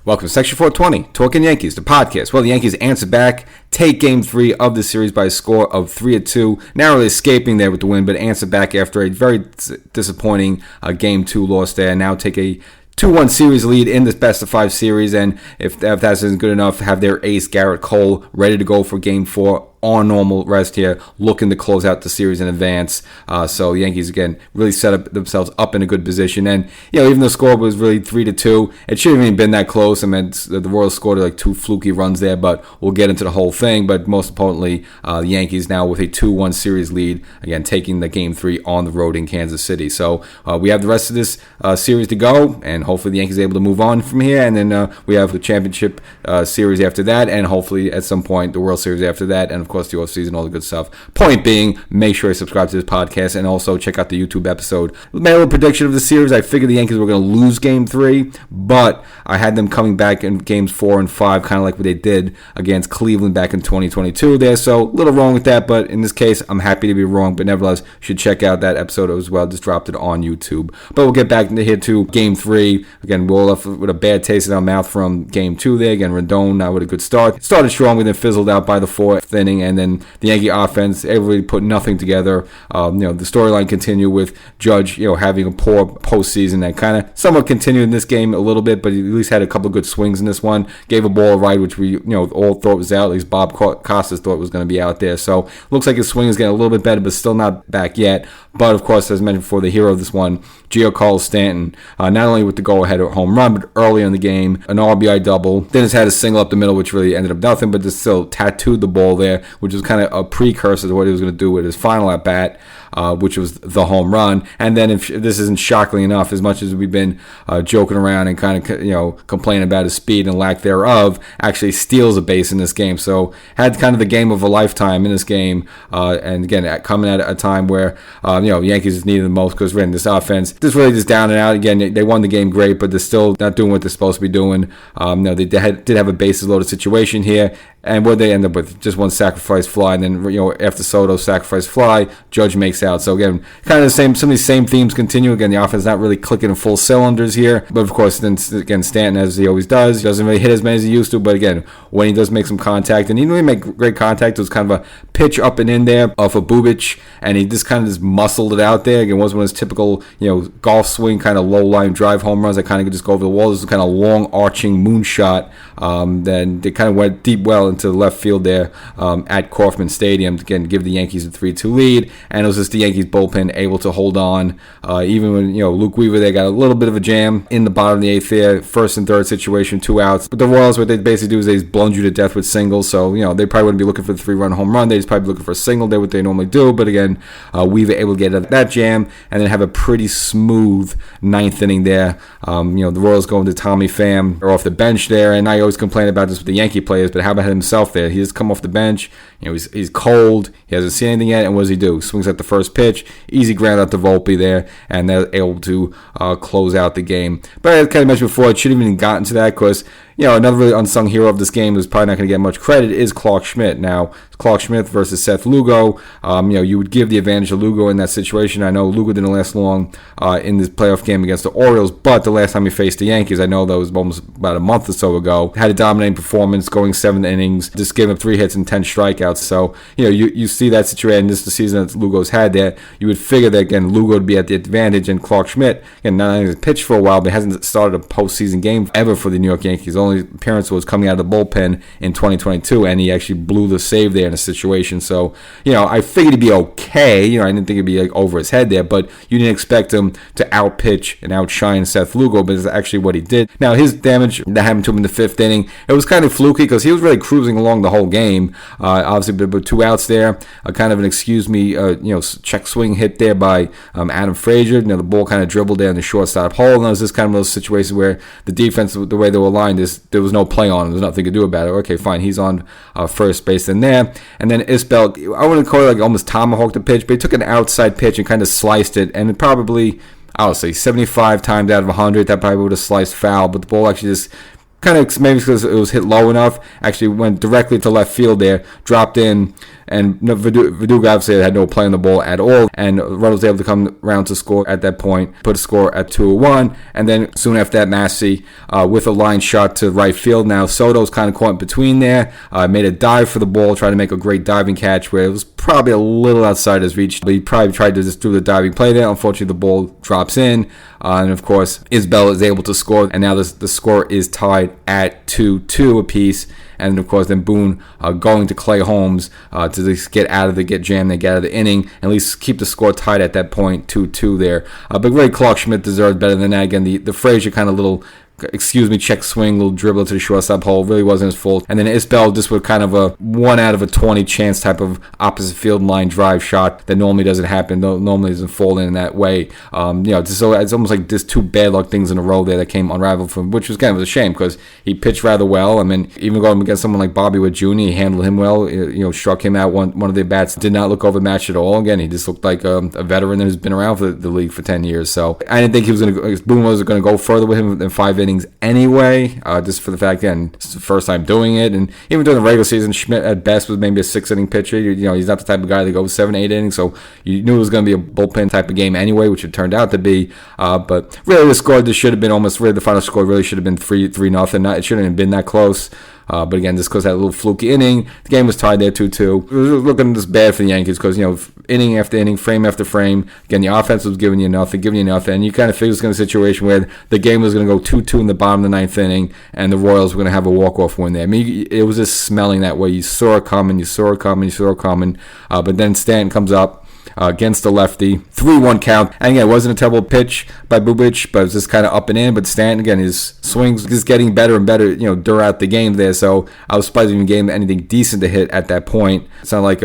Welcome to Section 420, Talkin Yankees, the podcast. Well, the Yankees answer back, take Game 3 of the series by a score of 3-2, narrowly escaping there with the win, but answer back after a very disappointing Game 2 loss there. Now take a 2-1 series lead in this best-of-5 series, and if that isn't good enough, have their ace Garrett Cole ready to go for Game 4 on normal rest here, looking to close out the series in advance. So the Yankees, again, really set themselves up in a good position. And, even though the score was really 3-2, it shouldn't have even been that close. I mean, the Royals scored like 2 fluky runs there, but we'll get into the whole thing. But most importantly, the Yankees now with a 2-1 series lead, again, taking the Game 3 on the road in Kansas City. So we have the rest of this series to go, and hopefully the Yankees are able to move on from here. And then we have the championship series after that, and hopefully at some point the World Series after that, and of course the offseason, all the good stuff. Point being, make sure you subscribe to this podcast and also check out the YouTube episode. Made a little prediction of the series. I figured the Yankees were going to lose Game 3, but I had them coming back in Games 4 and 5, kind of like what they did against Cleveland back in 2022 there. So a little wrong with that, but in this case, I'm happy to be wrong. But nevertheless, you should check out that episode as well. Just dropped it on YouTube. But we'll get back into here to Game 3. Again, we're left with a bad taste in our mouth from Game 2 there. Again, Rendon now with a good start. Started strong, but then fizzled out by the 4th inning, and then the Yankee offense, everybody put nothing together. The storyline continued with Judge, having a poor postseason that kind of somewhat continued in this game a little bit, but he at least had a couple of good swings in this one. Gave a ball a ride, which we, all thought was out. At least Bob Costas thought was going to be out there. So looks like his swing is getting a little bit better, but still not back yet. But of course, as mentioned before, the hero of this one, Giancarlo Stanton, not only with the go-ahead home run, but early in the game, an RBI double. Then has had a single up the middle, which really ended up nothing, but just still tattooed the ball there, which was kind of a precursor to what he was going to do with his final at bat, which was the home run. And then, if this isn't shockingly enough, as much as we've been joking around and kind of complaining about his speed and lack thereof, actually steals a base in this game. So had kind of the game of a lifetime in this game. And again, coming at a time where Yankees is needed the most, because this offense just really just down and out. Again, they won the game great, but they're still not doing what they're supposed to be doing. They did have a bases loaded situation here. And what they end up with, just one sacrifice fly, and then after Soto's sacrifice fly, Judge makes out. So again, kind of some of these same themes continue. Again, the offense not really clicking in full cylinders here, but of course, then again, Stanton, as he always does, doesn't really hit as many as he used to. But again, when he does make some contact, and he didn't really make great contact, it was kind of a pitch up and in there off of Bubic, and he just kind of just muscled it out there. Again, it wasn't one of his typical golf swing kind of low line drive home runs that kind of could just go over the wall. This was kind of long arching moonshot. Then they kind of went deep well into the left field there at Kauffman Stadium to again give the Yankees a 3-2 lead, and it was just the Yankees bullpen able to hold on, even when Luke Weaver there got a little bit of a jam in the bottom of the 8th there, first and third situation, 2 outs. But the Royals, what they basically do is they just bludgeon you to death with singles, so they probably wouldn't be looking for the 3-run home run. They just probably looking for a single. They what they normally do, but again, Weaver able to get out of that jam and then have a pretty smooth 9th inning there. The Royals going to Tommy Pham or off the bench there, and I always complain about this with the Yankee players, but how about himself there? He just come off the bench, he's cold, he hasn't seen anything yet, and what does he do? Swings at the first pitch, easy ground out to Volpe there, and they're able to close out the game. But as I kind of mentioned before, it shouldn't have even gotten to that, because another really unsung hero of this game who's probably not going to get much credit is Clarke Schmidt. Now, Clarke Schmidt versus Seth Lugo. You would give the advantage to Lugo in that situation. I know Lugo didn't last long in this playoff game against the Orioles, but the last time he faced the Yankees, I know that was almost about a month or so ago, had a dominating performance, going 7 innings, just gave up 3 hits and 10 strikeouts. So, you see that situation, this is the season that Lugo's had there. You would figure that, again, Lugo would be at the advantage, and Clarke Schmidt, again, not only has pitched for a while, but hasn't started a postseason game ever for the New York Yankees. Only appearance was coming out of the bullpen in 2022, and he actually blew the save there in a situation. So, I figured he'd be okay. I didn't think it'd be over his head there, but you didn't expect him to outpitch and outshine Seth Lugo, but it's actually what he did. Now, his damage that happened to him in the 5th inning, it was kind of fluky because he was really cruising along the whole game. Obviously, but 2 outs there, kind of an check swing hit there by Adam Frazier. The ball kind of dribbled there in the shortstop hole, and it was just kind of those situations where the defense, the way they were aligned, there was no play on him. There's nothing to do about it. Okay, fine, he's on first base in there. And then Isbell, I wouldn't call it like almost tomahawked the pitch, but he took an outside pitch and kind of sliced it, and it probably, I would say 75 times out of 100, that probably would have sliced foul, but the ball actually just kind of maybe because it was hit low enough, actually went directly to left field there, dropped in, and Verdugo obviously had no play on the ball at all, and Rudd was able to come around to score at that point, put a score at 2-1, and then soon after that, Massey with a line shot to right field. Now Soto's kind of caught in between there, made a dive for the ball, tried to make a great diving catch where it was probably a little outside his reach, but he probably tried to just do the diving play there. Unfortunately, the ball drops in, and of course, Isbell is able to score, and now the score is tied at 2-2 apiece. And of course, then Boone going to Clay Holmes to just get jammed and get out of the inning, and at least keep the score tied at that point, 2-2 there. But really, Clark Schmidt deserves better than that. Again, the Frazier kind of little check swing, little dribble to the shortstop hole, really wasn't his fault. And then Isbell just with kind of a 1 out of a 20 chance type of opposite field line drive shot that normally doesn't happen, normally doesn't fall in that way. So it's almost like just 2 bad luck things in a row there that came unraveled from, which was kind of a shame because he pitched rather well. I mean, even going against someone like Bobby Witt Jr., he handled him well. Struck him out one of the bats, did not look overmatched at all. Again, he just looked like a veteran who's been around for the league for 10 years. So I didn't think Boone was going to go further with him than 5 innings anyway, just for the fact, again, it's the first time doing it. And even during the regular season, Schmidt at best was maybe a 6-inning pitcher. He's not the type of guy that goes 7-8 innings, so you knew it was going to be a bullpen type of game anyway, which it turned out to be. But really, the score, this should have been almost, really, the final score really should have been 3-0. It shouldn't have been that close. But again, just because that little fluky inning, the game was tied there 2-2. It was looking just bad for the Yankees because, inning after inning, frame after frame, again, the offense was giving you nothing, and you kind of figured it was going to be a situation where the game was going to go 2-2 in the bottom of the 9th inning, and the Royals were going to have a walk-off win there. I mean, it was just smelling that way. You saw it coming, but then Stanton comes up against the lefty, 3-1 count. And again, it wasn't a terrible pitch by Bubic, but it was just kind of up and in. But Stanton, again, his swings just getting better and better, throughout the game there. So I was surprised he even gave him anything decent to hit at that point. It's not like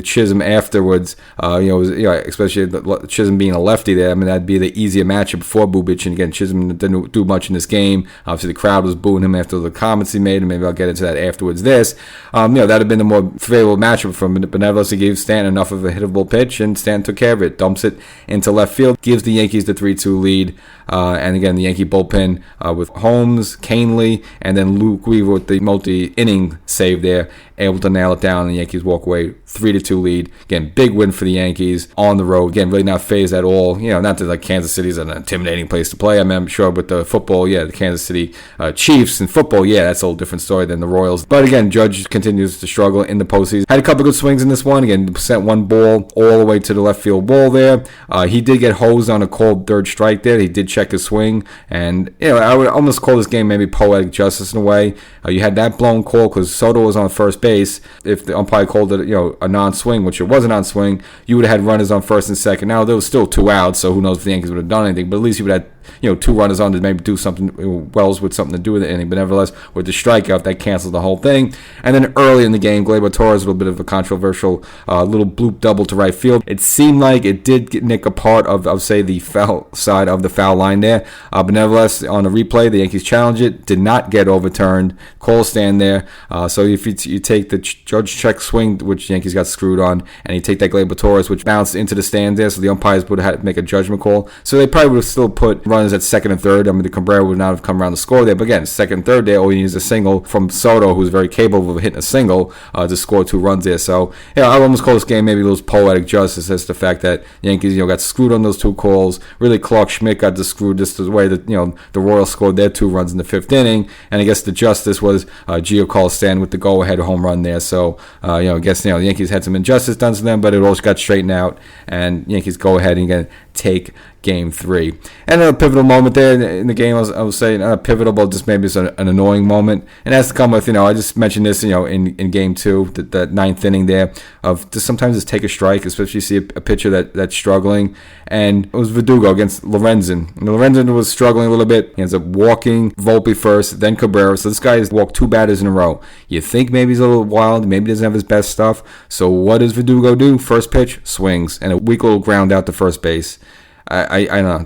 Chisholm afterwards, especially Chisholm being a lefty there. I mean, that'd be the easier matchup for Bubic. And again, Chisholm didn't do much in this game. Obviously, the crowd was booing him after the comments he made, and maybe I'll get into that afterwards. That'd have been the more favorable matchup for him. But nevertheless, he gave Stanton enough of a hittable pitch, and Stanton took care of it, dumps it into left field, gives the Yankees the 3-2 lead. And again, the Yankee bullpen with Holmes, Canely, and then Luke Weaver with the multi-inning save there, able to nail it down, and the Yankees walk away 3-2 lead. Again, big win for the Yankees on the road. Again, really not phased at all. Not that like Kansas City's an intimidating place to play. I mean, I'm sure with the football, the Kansas City Chiefs in football, that's a whole different story than the Royals. But again, Judge continues to struggle in the postseason. Had a couple good swings in this one. Again, sent one ball all the way to the left field wall there. He did get hosed on a called third strike there. He did check his swing, and I would almost call this game maybe poetic justice in a way. You had that blown call because Soto was on first base. If the umpire called it a non-swing, which it was a non-swing, you would have had runners on first and second. Now there was still 2 outs, so who knows if the Yankees would have done anything, but at least you would have 2 runners on to maybe do something. Wells with something to do with the inning, but nevertheless, with the strikeout, that cancels the whole thing. And then early in the game, Gleyber Torres, a little bit of a controversial little bloop double to right field. It seemed like it did nick a part of say, the foul side of the foul line there, but nevertheless, on the replay, the Yankees challenged it, did not get overturned. Call stand there. So if you take the Judge check swing, which the Yankees got screwed on, and you take that Gleyber Torres, which bounced into the stand there, so the umpires would have had to make a judgment call. So they probably would have still put runners at second and third. I mean, the Cabrera would not have come around to score there. But again, second and third there, all you need is a single from Soto, who's very capable of hitting a single to score 2 runs there. So, I would almost call this game maybe a little poetic justice as to the fact that the Yankees, got screwed on those 2 calls. Really, Clark Schmidt got screwed just the way that, the Royals scored their 2 runs in the 5th inning. And I guess the justice was Giancarlo Stanton with the go-ahead home run there. So, I guess, the Yankees had some injustice done to them, but it all got straightened out. And Yankees go ahead and again take Game 3. And a pivotal moment there in the game, I was saying, pivotal, but just maybe it's an annoying moment. And that's to come with, I just mentioned this, in Game 2, the 9th inning there, of just sometimes just take a strike, especially if you see a pitcher that's struggling. And it was Verdugo against Lorenzen. And Lorenzen was struggling a little bit. He ends up walking Volpe first, then Cabrera. So this guy has walked 2 batters in a row. You think maybe he's a little wild, maybe doesn't have his best stuff. So what does Verdugo do? First pitch, swings, and a weak little ground out to first base. I don't know.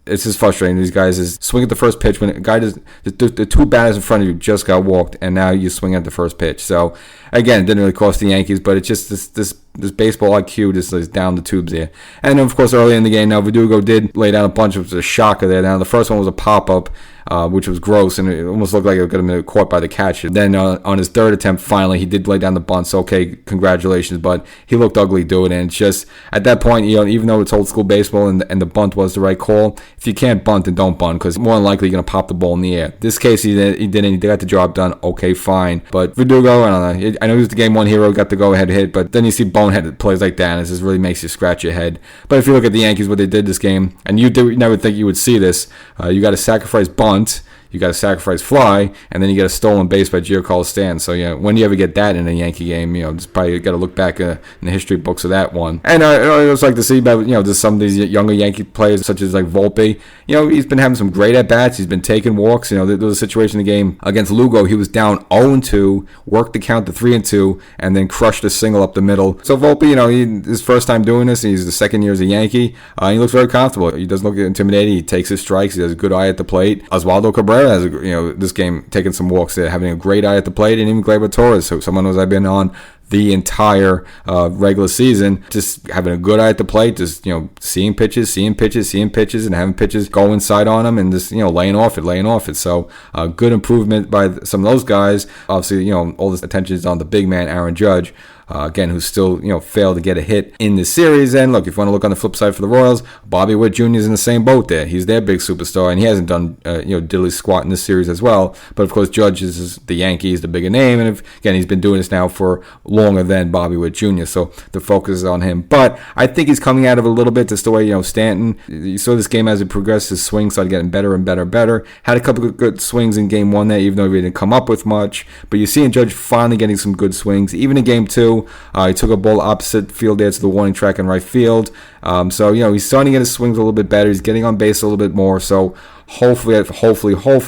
It's just frustrating. These guys is swing at the first pitch when a guy does the 2 batters in front of you just got walked, and now you swing at the first pitch. So again, it didn't really cost the Yankees, but it's just this baseball IQ just is down the tubes there. And of course, early in the game, now Verdugo did lay down a bunch of a shocker there. Now the first one was a pop up. which was gross, and it almost looked like it was going to be caught by the catcher. Then on his third attempt, finally, he did lay down the bunt, so okay, congratulations, but he looked ugly doing it, and it's just, at that point, even though it's old school baseball and the bunt was the right call, if you can't bunt, then don't bunt, because more than likely you're going to pop the ball in the air. This case, he didn't, he got the job done, okay, fine, but Verdugo, I don't know, I know he was the game one hero, got the go-ahead hit, but then you see boneheaded plays like that, and it just really makes you scratch your head. But if you look at the Yankees, what they did this game, and you never think you would see this, you got to sacrifice bunt, you got to sacrifice fly, and then you get a stolen base by Giancarlo Stanton. So, when do you ever get that in a Yankee game? Just probably got to look back in the history books of that one. And I just like to see, just some of these younger Yankee players, such as like Volpe. He's been having some great at-bats. He's been taking walks. There was a situation in the game against Lugo. He was down 0-2, worked the count to 3-2, and then crushed a single up the middle. So Volpe, his first time doing this. He's the second year as a Yankee. He looks very comfortable. He doesn't look intimidating. He takes his strikes. He has a good eye at the plate. Oswaldo Cabrera has this game taking some walks there, having a great eye at the plate, and even Gleyber Torres, so someone who's I've been on the entire regular season, just having a good eye at the plate, just seeing pitches, and having pitches go inside on them, and just laying off it. So good improvement by some of those guys. Obviously, all this attention is on the big man, Aaron Judge. Again, who's still, failed to get a hit in this series. And look, if you want to look on the flip side for the Royals, Bobby Witt Jr. is in the same boat there. He's their big superstar, and he hasn't done, diddly squat in this series as well. But of course, Judge is the Yankees, the bigger name, and again, he's been doing this now for longer than Bobby Witt Jr. So the focus is on him. But I think he's coming out of it a little bit. Just the way, Stanton, you saw this game as it progressed, his swing started getting better and better. Had a couple of good swings in game one there, even though he didn't come up with much. But you're seeing Judge finally getting some good swings, even in game two. He took a ball opposite field there to the warning track in right field. So, he's starting to get his swings a little bit better. He's getting on base a little bit more. So, hopefully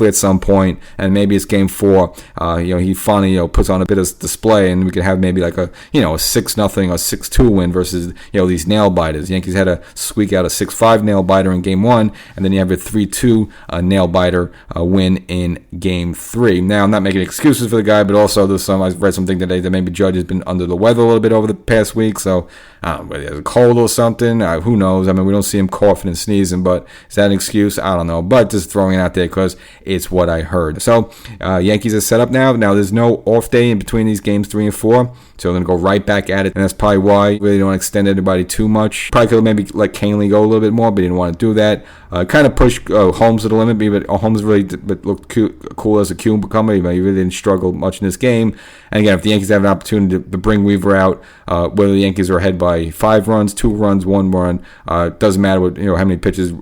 at some point, and maybe it's game 4, he finally, puts on a bit of display, and we could have maybe like a 6-0 or 6-2 win versus, these nail biters. The Yankees had to squeak out a 6-5 nail biter in game 1, and then you have a 3-2 nail biter win in game 3. Now, I'm not making excuses for the guy, but also I've read something today that maybe Judge has been under the weather a little bit over the past week, so I don't know, whether he has a cold or something, who knows? I mean, we don't see him coughing and sneezing, but is that an excuse? I don't know, but just throwing it out there because it's what I heard. So, Yankees are set up now. Now, there's no off day in between these games 3 and 4, so they're going to go right back at it, and that's probably why we really don't extend anybody too much. Probably could maybe let Canely go a little bit more, but he didn't want to do that. Kind of push Holmes to the limit, but Holmes really looked cool as a cucumber. He really didn't struggle much in this game. And again, if the Yankees have an opportunity to bring Weaver out, whether the Yankees are ahead by 5 runs, 2 runs, 1 run, doesn't matter what how many pitches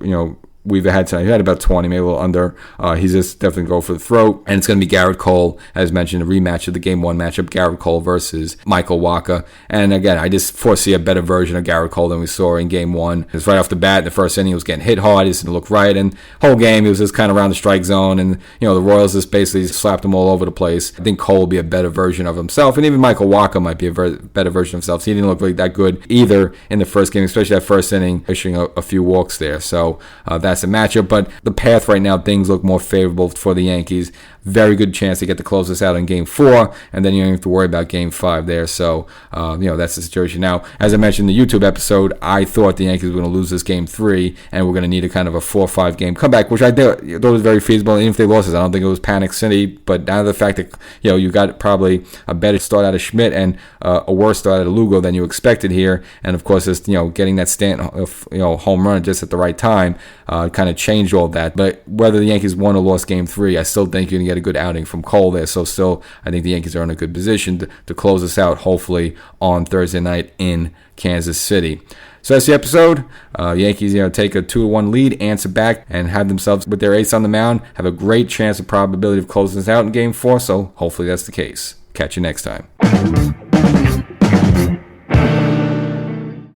Weaver had tonight. He had about 20, maybe a little under. He's just definitely go for the throat. And it's going to be Garrett Cole, as mentioned, a rematch of the Game 1 matchup, Garrett Cole versus Michael Wacha. And again, I just foresee a better version of Garrett Cole than we saw in Game 1. Because right off the bat, in the first inning, he was getting hit hard. He just didn't look right. And whole game, he was just kind of around the strike zone. And, the Royals just basically slapped him all over the place. I think Cole will be a better version of himself. And even Michael Wacha might be a better version of himself. So he didn't look like that good either in the first game, especially that first inning, issuing a few walks there. So that's a matchup. But the path right now, things look more favorable for the Yankees. Very good chance to get to close this out in Game 4, and then you don't have to worry about Game 5 there. So, that's the situation. Now, as I mentioned in the YouTube episode, I thought the Yankees were going to lose this Game 3, and we're going to need a kind of a 4-5 game comeback, which I thought was very feasible. And even if they lost this, I don't think it was Panic City. But now the fact that, you got probably a better start out of Schmidt and a worse start out of Lugo than you expected here. And, of course, just, getting that Stanton, home run just at the right time kind of changed all that. But whether the Yankees won or lost Game 3, I still think you're going to get a good outing from Cole there. So still, I think the Yankees are in a good position to close this out, hopefully, on Thursday night in Kansas City. So that's the episode. Yankees, take a 2-1 lead, answer back, and have themselves with their ace on the mound, have a great chance of probability of closing this out in Game 4. So hopefully that's the case. Catch you next time.